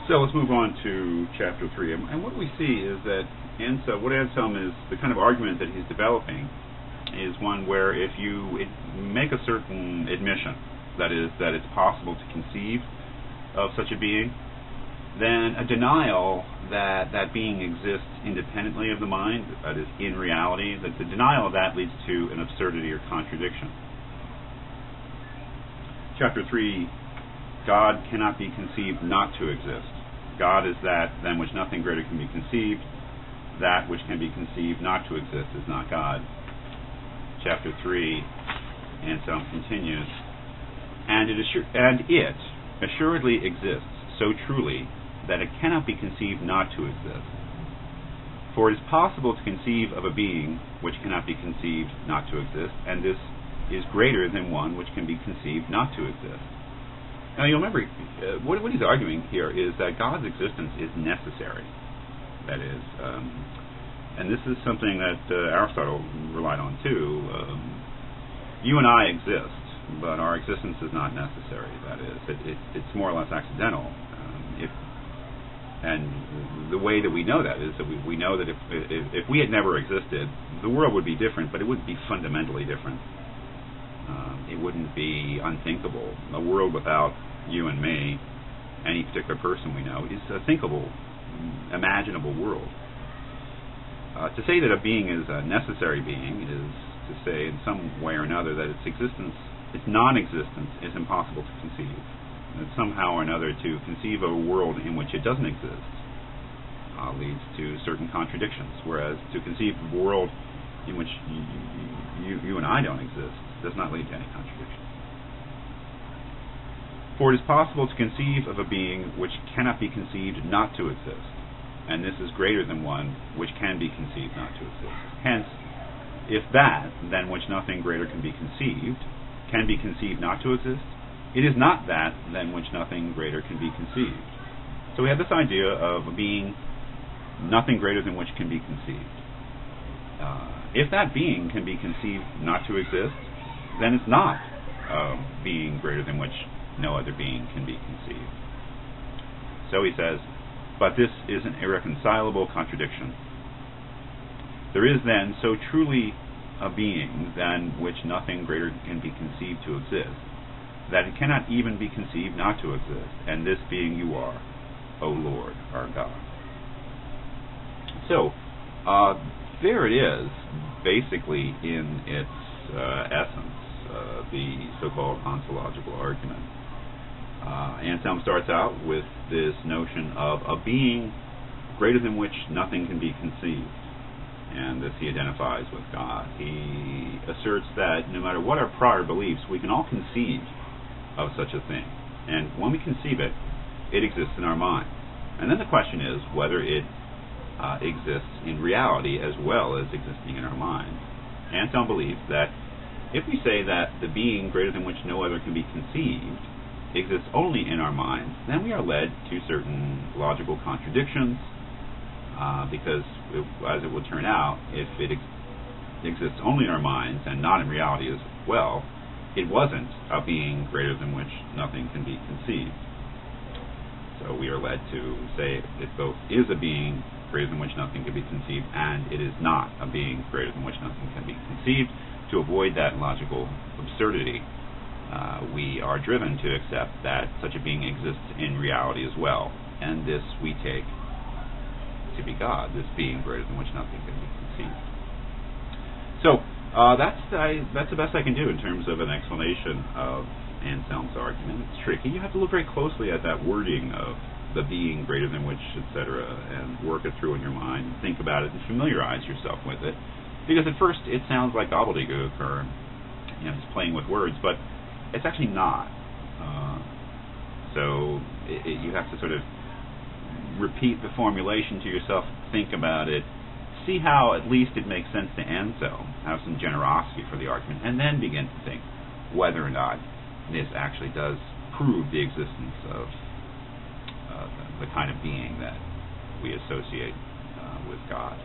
So let's move on to Chapter 3. And what we see is that what Anselm is, the kind of argument that he's developing is one where if you make a certain admission, that is, that it's possible to conceive of such a being, then a denial that that being exists independently of the mind, that is, in reality, that the denial of that leads to an absurdity or contradiction. Chapter 3, God cannot be conceived not to exist. God is that than which nothing greater can be conceived. That which can be conceived not to exist is not God. Chapter 3, Anselm continues, and it assuredly exists so truly that it cannot be conceived not to exist. For it is possible to conceive of a being which cannot be conceived not to exist, and this is greater than one which can be conceived not to exist. Now you'll remember, what he's arguing here is that God's existence is necessary. That is, and this is something that Aristotle relied on too. You and I exist, but our existence is not necessary. That is, it's more or less accidental. And the way that we know that is that we know that if we had never existed, the world would be different, but it wouldn't be fundamentally different. It wouldn't be unthinkable. A world without you and me, any particular person we know, is a thinkable, imaginable world. To say that a being is a necessary being is to say in some way or another that its existence, its non-existence, is impossible to conceive. That somehow or another to conceive of a world in which it doesn't exist leads to certain contradictions, whereas to conceive of a world in which you and I don't exist does not lead to any contradiction. For it is possible to conceive of a being which cannot be conceived not to exist, and this is greater than one which can be conceived not to exist. Hence, if that, than which nothing greater can be conceived not to exist, it is not that than which nothing greater can be conceived. So we have this idea of a being nothing greater than which can be conceived. If that being can be conceived not to exist, then it's not a being greater than which no other being can be conceived. So he says, but this is an irreconcilable contradiction. There is then so truly a being than which nothing greater can be conceived to exist, that it cannot even be conceived not to exist, and this being you are, O Lord, our God. So, there it is, basically in its essence, the so-called ontological argument. Anselm starts out with this notion of a being greater than which nothing can be conceived, and this he identifies with God. He asserts that no matter what our prior beliefs, we can all conceive of such a thing, and when we conceive it, it exists in our mind. And then the question is whether it exists in reality as well as existing in our mind. Anselm believes that if we say that the being greater than which no other can be conceived exists only in our minds, then we are led to certain logical contradictions, because, as it will turn out, if it exists only in our minds and not in reality as well, it wasn't a being greater than which nothing can be conceived. So we are led to say it both is a being greater than which nothing can be conceived, and it is not a being greater than which nothing can be conceived. To avoid that logical absurdity, we are driven to accept that such a being exists in reality as well, and this we take to be God, this being greater than which nothing can be conceived. So that's the best I can do in terms of an explanation of Anselm's argument. It's tricky. You have to look very closely at that wording of the being greater than which, etc., and work it through in your mind, and think about it, and familiarize yourself with it. Because at first it sounds like gobbledygook or just playing with words, but it's actually not. So you have to sort of repeat the formulation to yourself, think about it, see how at least it makes sense to Anselm, have some generosity for the argument, and then begin to think whether or not this actually does prove the existence of the kind of being that we associate with God.